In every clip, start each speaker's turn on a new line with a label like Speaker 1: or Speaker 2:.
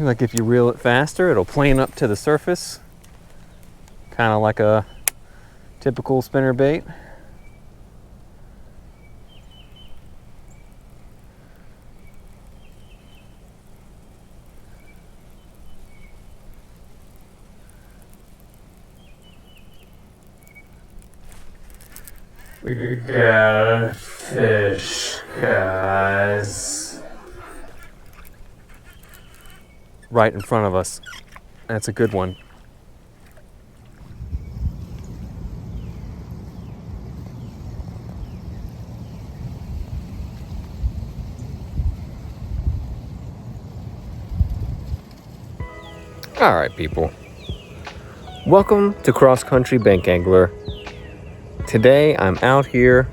Speaker 1: Like if you reel it faster, it'll plane up to the surface, kind of like a typical spinner bait. We got a fish, guys. Right in front of us. That's a good one. All right, people. Welcome to Cross Country Bank Angler. Today I'm out here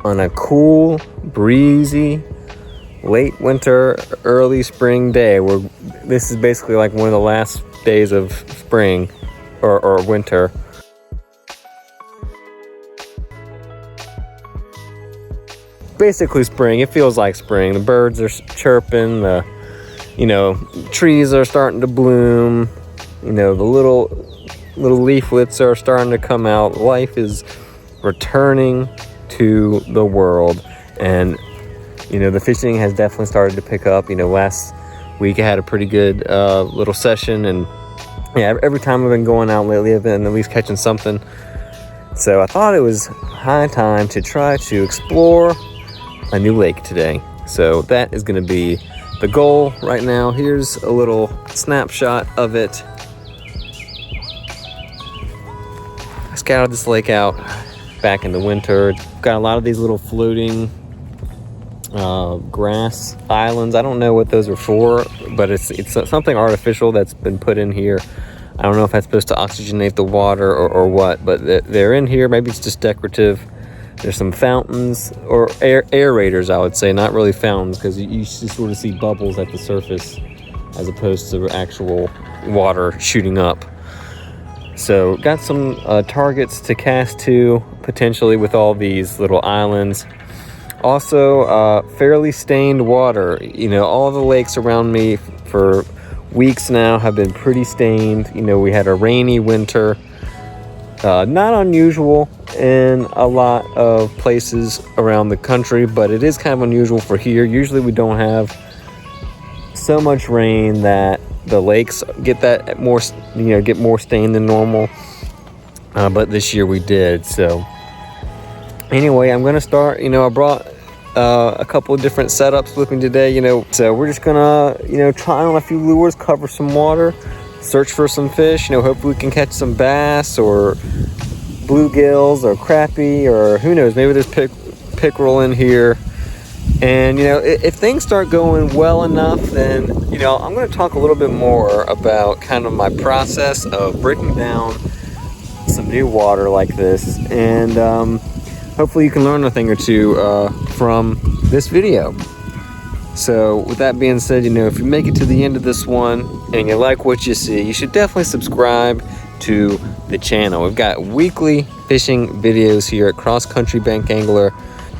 Speaker 1: on a cool, breezy, late winter, early spring day where this is basically like one of the last days of spring or winter. Basically spring. It feels like spring. The birds are chirping, the trees are starting to bloom, the little leaflets are starting to come out. Life is returning to the world, and the fishing has definitely started to pick up. Last week I had a pretty good little session, and yeah, every time I've been going out lately I've been at least catching something. So I thought it was high time to try to explore a new lake today. So that is going to be the goal right now. Here's a little snapshot of it. I scouted this lake out back in the winter. It's got a lot of these little floating grass islands. I don't know what those are for, but it's something artificial that's been put in here. I don't know if that's supposed to oxygenate the water or what, but they're in here. Maybe it's just decorative. There's some fountains or aerators, I would say, not really fountains, because you sort of see bubbles at the surface as opposed to actual water shooting up. So got some targets to cast to potentially with all these little islands. Also fairly stained water. All the lakes around me for weeks now have been pretty stained. We had a rainy winter. Not unusual in a lot of places around the country, but it is kind of unusual for here. Usually we don't have so much rain that the lakes get that more, get more stained than normal. But this year we did. So anyway, I'm going to start, I brought a couple of different setups with me today, so we're just gonna, try on a few lures, cover some water, search for some fish, hopefully we can catch some bass or bluegills or crappie, or who knows, maybe there's pickerel in here. And if things start going well enough, then I'm going to talk a little bit more about kind of my process of breaking down some new water like this, and hopefully you can learn a thing or two from this video. So with that being said, if you make it to the end of this one and you like what you see, you should definitely subscribe to the channel. We've got weekly fishing videos here at Cross Country Bank Angler.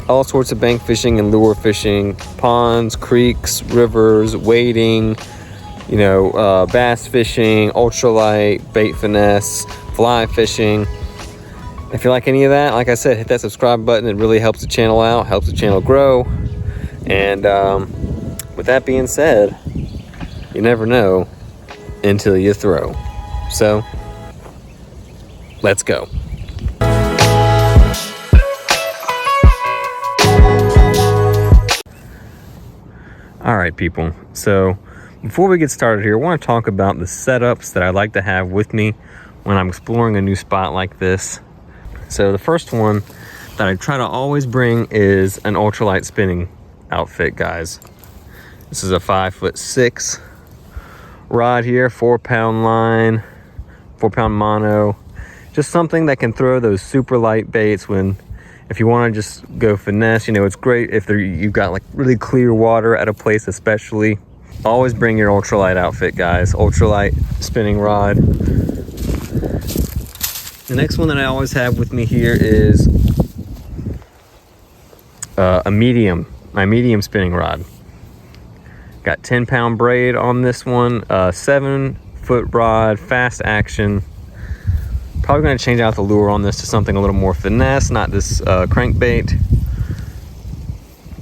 Speaker 1: All sorts of bank fishing and lure fishing, ponds, creeks, rivers, wading, bass fishing, ultralight, bait finesse, fly fishing. If you like any of that, like I said, hit that subscribe button. It really helps the channel out, helps the channel grow. And with that being said, you never know until you throw. So let's go. All right, people. So before we get started here, I want to talk about the setups that I like to have with me when I'm exploring a new spot like this. So the first one that I try to always bring is an ultralight spinning outfit, guys. This is a 5'6" rod here, 4-pound line, 4-pound mono. Just something that can throw those super light baits if you want to just go finesse. It's great if you've got like really clear water at a place, especially. Always bring your ultralight outfit, guys. Ultralight spinning rod. The next one that I always have with me here is my medium spinning rod. Got 10-pound braid on this one, 7-foot rod, fast action. Probably going to change out the lure on this to something a little more finesse, not this crankbait.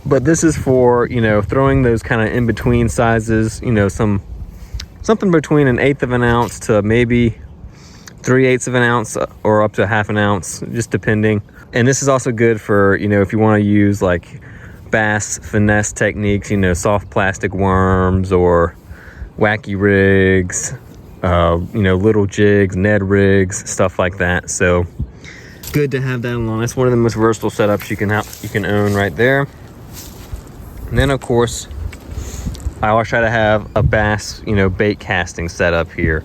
Speaker 1: But this is for, you know, throwing those kind of in-between sizes, you know, something between 1/8 of an ounce to maybe 3/8 of an ounce or up to 1/2 ounce, just depending. And this is also good for, you know, if you want to use like bass finesse techniques, you know, soft plastic worms or wacky rigs, you know, little jigs, Ned rigs, stuff like that. So good to have that along. That's one of the most versatile setups you can own right there. And then of course, I always try to have a bass, you know, bait casting setup here.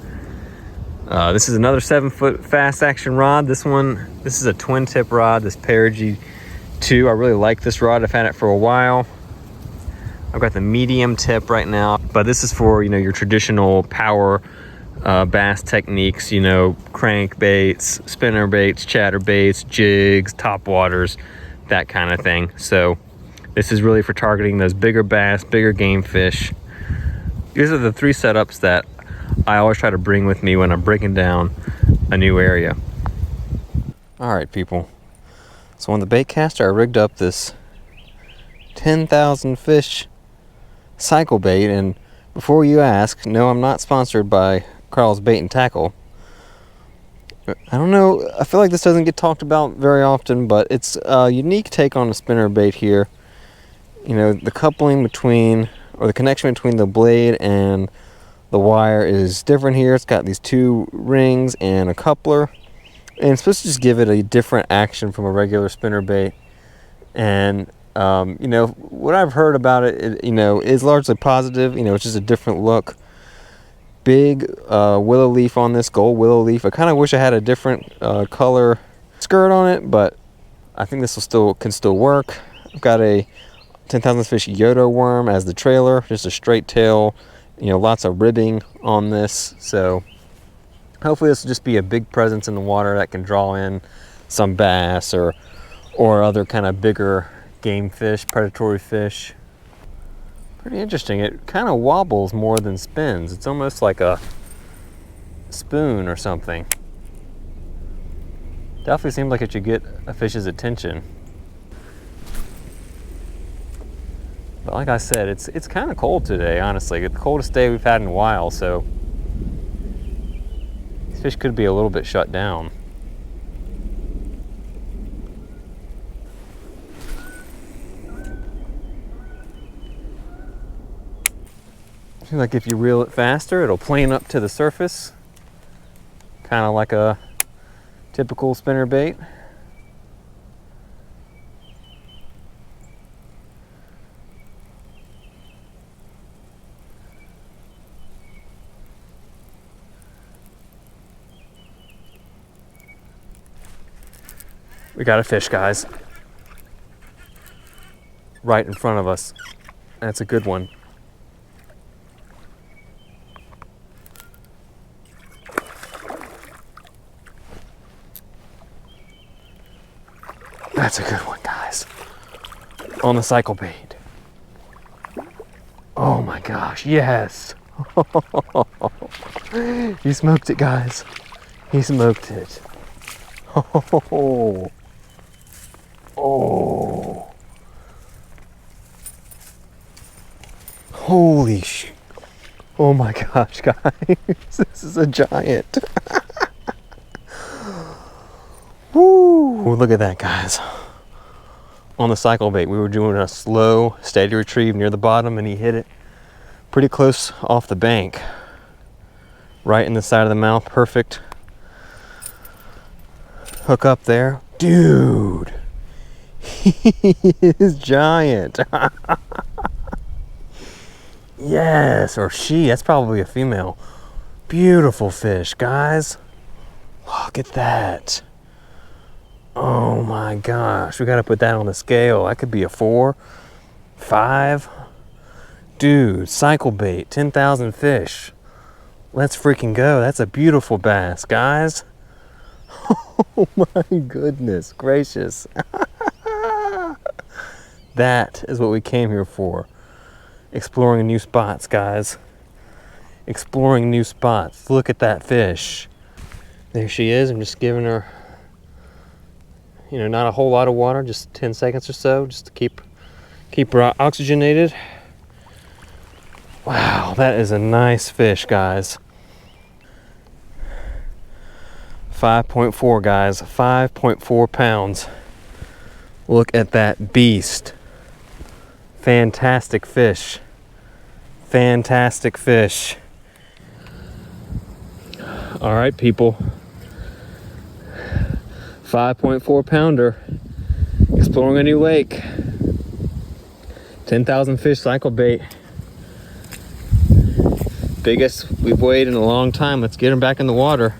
Speaker 1: This is another 7-foot fast action rod. This is a twin tip rod, this Perigee 2. I really like this rod. I've had it for a while. I've got the medium tip right now, but this is for, you know, your traditional power bass techniques, you know, crank baits, spinner baits, chatter baits, jigs, top waters, that kind of thing. So this is really for targeting those bigger bass, bigger game fish. These are the 3 setups that I always try to bring with me when I'm breaking down a new area. All right, people. So on the bait caster, I rigged up this 10,000 fish cyclebait, and before you ask, no, I'm not sponsored by Carl's Bait and Tackle. I don't know, I feel like this doesn't get talked about very often, but it's a unique take on a spinner bait here. You know, the coupling between, or the connection between the blade and the wire is different here. It's got these 2 rings and a coupler, and it's supposed to just give it a different action from a regular spinner bait. And you know, what I've heard about it, you know, is largely positive. You know, it's just a different look. Big willow leaf on this, gold willow leaf. I kind of wish I had a different color skirt on it, but I think this can still work. I've got a 10,000 fish Yodo worm as the trailer, just a straight tail. You know, lots of ribbing on this. So hopefully this will just be a big presence in the water that can draw in some bass or other kind of bigger game fish, predatory fish. Pretty interesting. It kind of wobbles more than spins. It's almost like a spoon or something. Definitely seems like it should get a fish's attention. But like I said, it's kind of cold today, honestly. It's the coldest day we've had in a while, so these fish could be a little bit shut down. Seems like if you reel it faster, it'll plane up to the surface, kind of like a typical spinner bait. We got a fish, guys. Right in front of us. That's a good one. That's a good one, guys. On the cyclebait. Oh my gosh, yes. He smoked it, guys. He smoked it. Oh. Oh. Holy sh! Oh my gosh, guys. This is a giant. Woo! Look at that, guys. On the cyclebait, we were doing a slow, steady retrieve near the bottom, and he hit it pretty close off the bank. Right in the side of the mouth, perfect. Hook up there. Dude! He is giant. Yes, or she, that's probably a female. Beautiful fish, guys. Look at that. Oh my gosh, we gotta put that on the scale. That could be a 4, 5. Dude, cyclebait, 10,000 fish. Let's freaking go. That's a beautiful bass, guys. Oh my goodness gracious. That is what we came here for. Exploring new spots, guys. Exploring new spots. Look at that fish. There she is. I'm just giving her, you know, not a whole lot of water, just 10 seconds or so, just to keep her oxygenated. Wow, that is a nice fish, guys. 5.4, guys. 5.4 pounds. Look at that beast. Fantastic fish. Fantastic fish. All right, people. 5.4 pounder. Exploring a new lake. 10,000 fish cycle bait. Biggest we've weighed in a long time. Let's get him back in the water.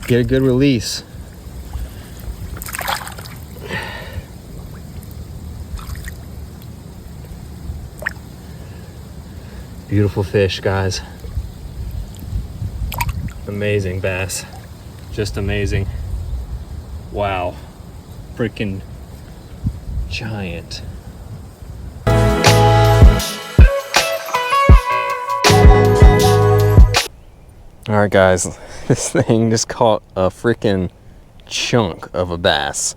Speaker 1: Get a good release. Beautiful fish, guys. Amazing bass. Just amazing. Wow. Freaking giant. All right, guys, this thing just caught a freaking chunk of a bass.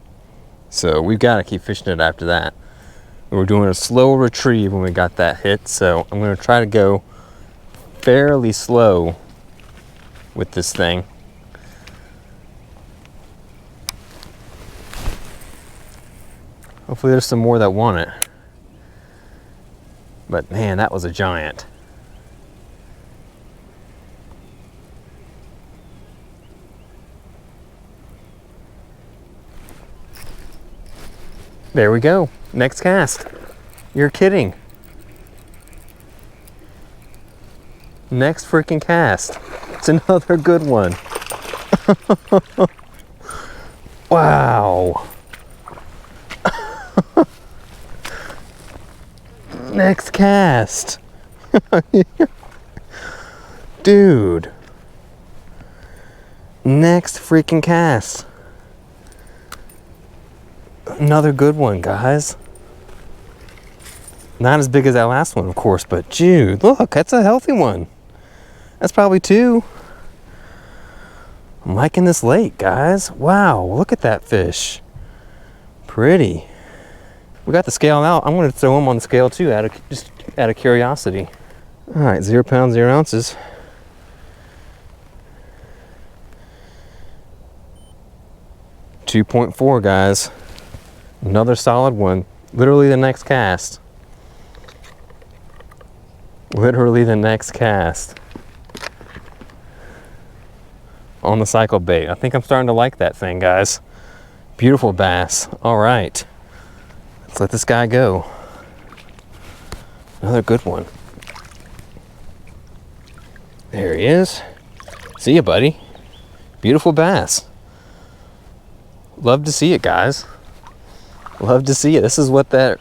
Speaker 1: So we've got to keep fishing it after that. We were doing a slow retrieve when we got that hit, so I'm going to try to go fairly slow with this thing. Hopefully there's some more that want it. But man, that was a giant. There we go. Next cast. You're kidding. Next freaking cast. It's another good one. Wow. Next cast. Dude. Next freaking cast. Another good one, guys. Not as big as that last one, of course, but dude, look, that's a healthy one. That's probably 2. I'm liking this lake, guys. Wow, look at that fish. Pretty. We got the scale out. I'm going to throw him on the scale too, just out of curiosity. All right, 0 pounds, 0 ounces. .4, guys. Another solid one. Literally the next cast. Literally the next cast. On the cycle bait. I think I'm starting to like that thing, guys. Beautiful bass. All right. Let's let this guy go. Another good one. There he is. See ya, buddy. Beautiful bass. Love to see it, guys. Love to see it. This is what that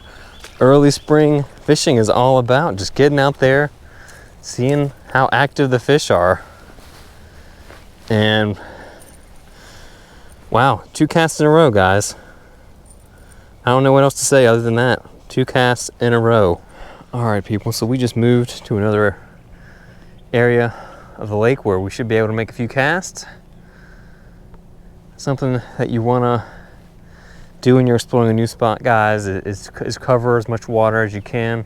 Speaker 1: early spring fishing is all about. Just getting out there, seeing how active the fish are. And wow, 2 casts in a row, guys. I don't know what else to say other than that. 2 casts in a row. All right, people, so we just moved to another area of the lake where we should be able to make a few casts. Something that you want to do when you're exploring a new spot, guys, is cover as much water as you can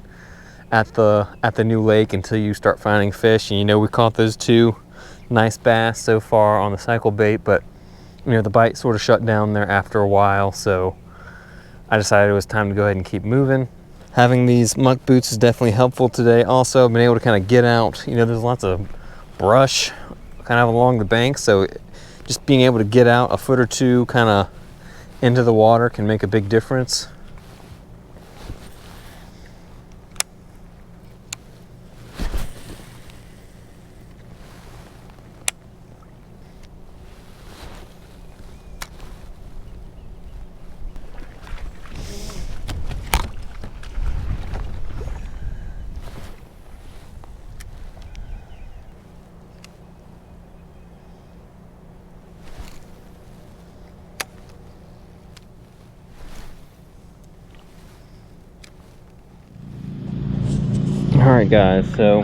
Speaker 1: at the new lake until you start finding fish. And you know, we caught those 2 nice bass so far on the cycle bait, but you know, the bite sort of shut down there after a while, so I decided it was time to go ahead and keep moving. Having these muck boots is definitely helpful today. Also, I've been able to kind of get out. You know, there's lots of brush kind of along the bank, so just being able to get out a foot or 2 kind of into the water can make a big difference. Alright guys, so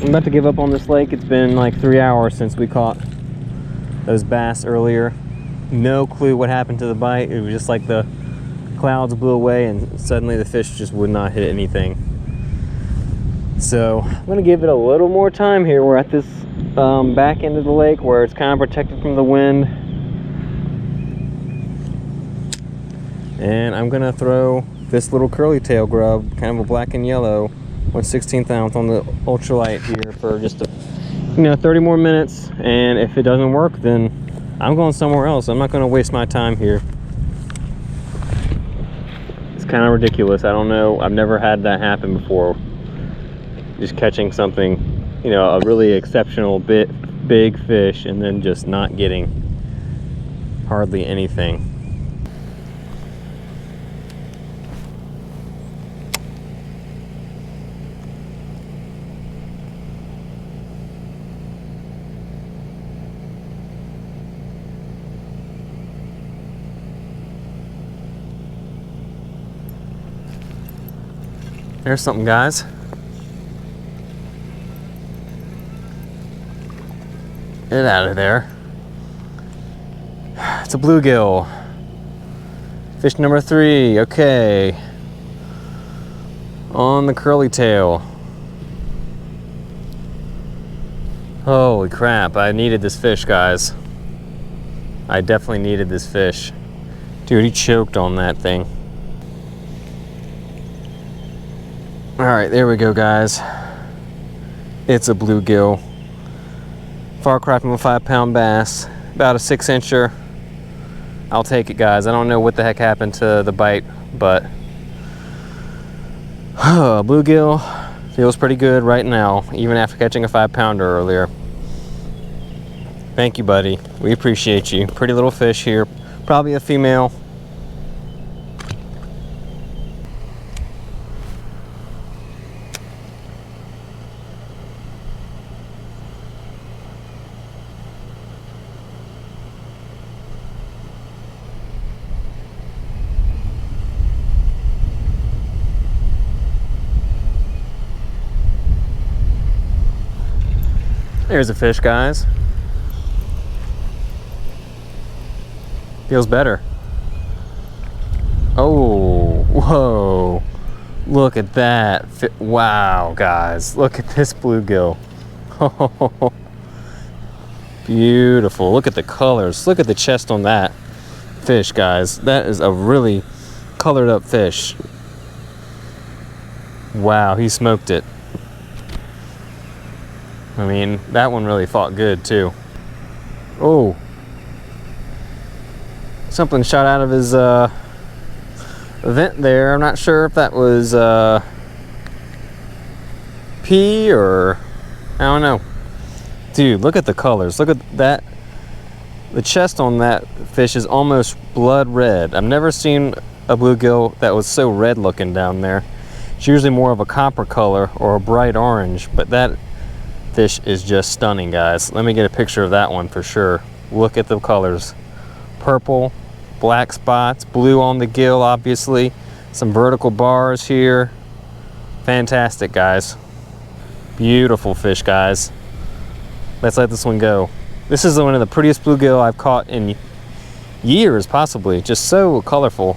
Speaker 1: I'm about to give up on this lake. It's been like 3 hours since we caught those bass earlier. No clue what happened to the bite. It was just like the clouds blew away and suddenly the fish just would not hit anything. So I'm gonna give it a little more time here. We're at this back end of the lake where it's kind of protected from the wind. And I'm gonna throw this little curly tail grub, kind of a black and yellow, 1/16 ounce on the ultralight here for just 30 more minutes. And if it doesn't work, then I'm going somewhere else. I'm not gonna waste my time here. It's kind of ridiculous. I don't know. I've never had that happen before. Just catching something, a really exceptional big fish and then just not getting hardly anything. There's something, guys. Get out of there. It's a bluegill. Fish number 3. Okay. On the curly tail. Holy crap. I needed this fish, guys. I definitely needed this fish. Dude, he choked on that thing. Alright, there we go, guys. It's a bluegill. Far cry from a 5-pound bass. About a 6-incher. I'll take it, guys. I don't know what the heck happened to the bite, but bluegill feels pretty good right now, even after catching a 5-pounder earlier. Thank you, buddy. We appreciate you. Pretty little fish here. Probably a female. There's a fish, guys. Feels better. Oh, whoa. Look at that. Wow, guys. Look at this bluegill. Beautiful. Look at the colors. Look at the chest on that fish, guys. That is a really colored up fish. Wow, he smoked it. I mean, that one really fought good too. Oh, something shot out of his vent there. I'm not sure if that was pea or I don't know. Dude, look at the colors. Look at that. The chest on that fish is almost blood red. I've never seen a bluegill that was so red looking down there. It's usually more of a copper color or a bright orange, but that fish is just stunning, guys. Let me get a picture of that one for sure. Look at the colors. Purple, black spots, blue on the gill, obviously. Some vertical bars here. Fantastic, guys. Beautiful fish, guys. Let's let this one go. This is one of the prettiest bluegill I've caught in years, possibly. Just so colorful.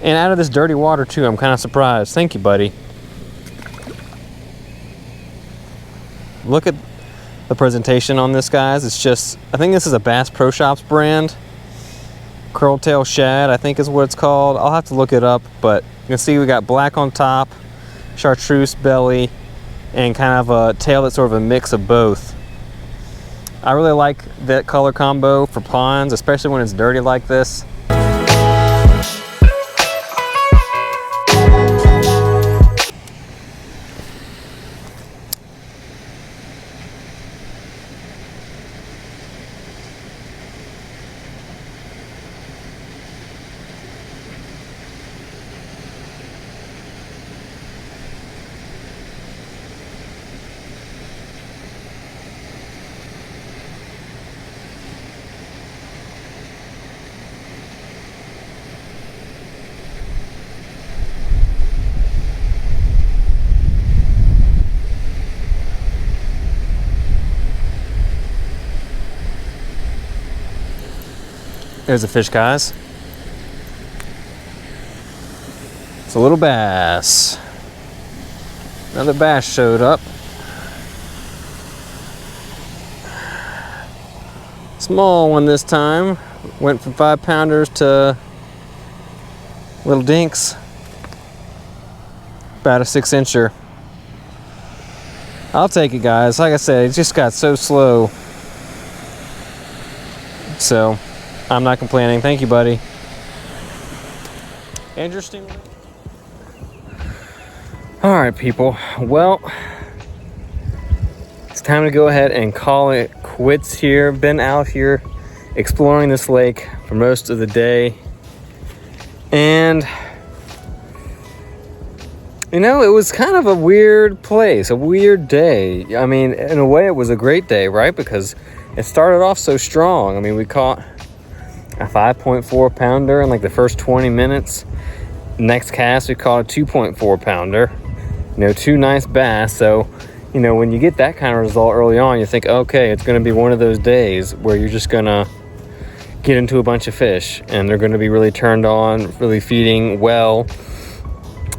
Speaker 1: And out of this dirty water, too. I'm kind of surprised. Thank you, buddy. Look at the presentation on this, guys. It's just, I think this is a Bass Pro Shops brand. Curltail shad, I think is what it's called. I'll have to look it up, but you can see we got black on top, chartreuse belly, and kind of a tail that's sort of a mix of both. I really like that color combo for ponds, especially when it's dirty like this. There's a fish, guys. It's a little bass. Another bass showed up. Small one this time. Went from 5-pounders to little dinks. About a 6-incher. I'll take it, guys. Like I said, it just got so slow. So, I'm not complaining. Thank you, buddy. Interesting. All right, people. Well, it's time to go ahead and call it quits here. Been out here exploring this lake for most of the day. And, you know, it was kind of a weird place, a weird day. I mean, in a way, it was a great day, right? Because it started off so strong. I mean, we caught a 5.4 pounder in like the first 20 minutes. Next cast, we caught a 2.4 pounder. You know, 2 nice bass. So, you know, when you get that kind of result early on, you think, okay, it's going to be one of those days where you're just going to get into a bunch of fish and they're going to be really turned on, really feeding well.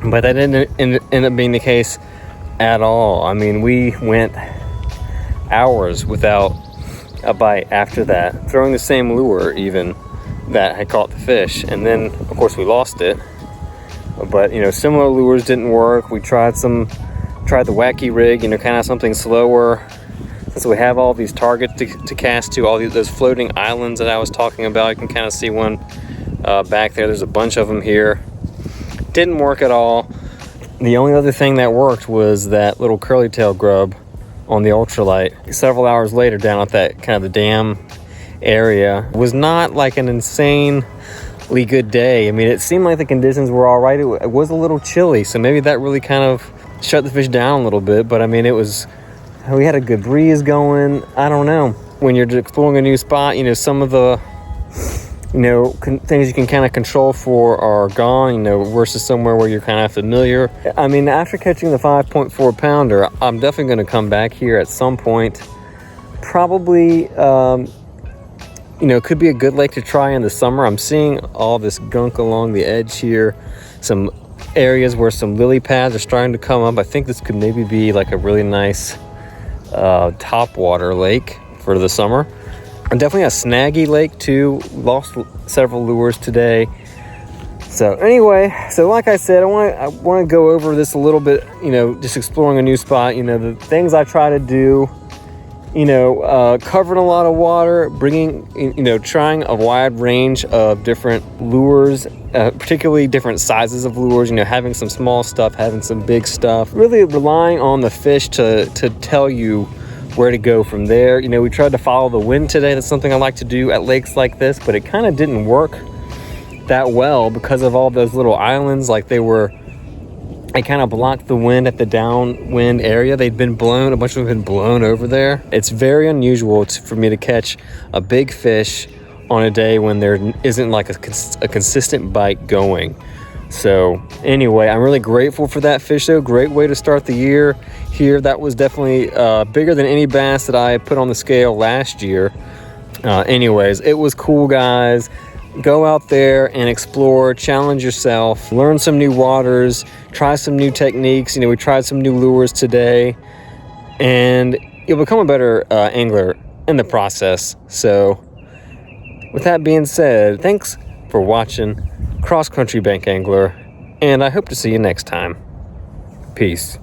Speaker 1: But that didn't end up being the case at all. I mean, we went hours without a bite after that, throwing the same lure even that had caught the fish. And then, of course, we lost it. But, you know, similar lures didn't work. We tried the wacky rig, you know, kind of something slower. Since we have all these targets to cast to, those floating islands that I was talking about. You can kind of see one back there. There's a bunch of them here. Didn't work at all. The only other thing that worked was that little curly tail grub on the ultralight. Several hours later, down at that kind of the dam area, was not like an insanely good day. I mean, it seemed like the conditions were all right. It was a little chilly, so maybe that really kind of shut the fish down a little bit. But I mean, we had a good breeze going. I don't know. When you're exploring a new spot, you know, some of the, you know, things you can kind of control for are gone, you know, versus somewhere where you're kind of familiar. I mean, after catching the 5.4 pounder, I'm definitely going to come back here at some point. Probably, you know, could be a good lake to try in the summer. I'm seeing all this gunk along the edge here. Some areas where some lily pads are starting to come up. I think this could maybe be like a really nice topwater lake for the summer. And definitely a snaggy lake too. Lost several lures today. So anyway, so like I said, I want to go over this a little bit, you know, just exploring a new spot. You know, the things I try to do, you know, covering a lot of water, bringing, you know, trying a wide range of different lures, particularly different sizes of lures, you know, having some small stuff, having some big stuff, really relying on the fish to tell you where to go from there. You know, we tried to follow the wind today. That's something I like to do at lakes like this, but it kind of didn't work that well because of all those little islands. Like they kind of blocked the wind at the downwind area. They'd been blown, a bunch of them had been blown over there. It's very unusual for me to catch a big fish on a day when there isn't like a consistent bite going. So anyway, I'm really grateful for that fish though. Great way to start the year here. That was definitely bigger than any bass that I put on the scale last year. Anyways, it was cool, guys. Go out there and explore, challenge yourself, learn some new waters, try some new techniques. You know, we tried some new lures today, and you'll become a better angler in the process. So with that being said, thanks for watching Cross Country Bank Angler, and I hope to see you next time. Peace.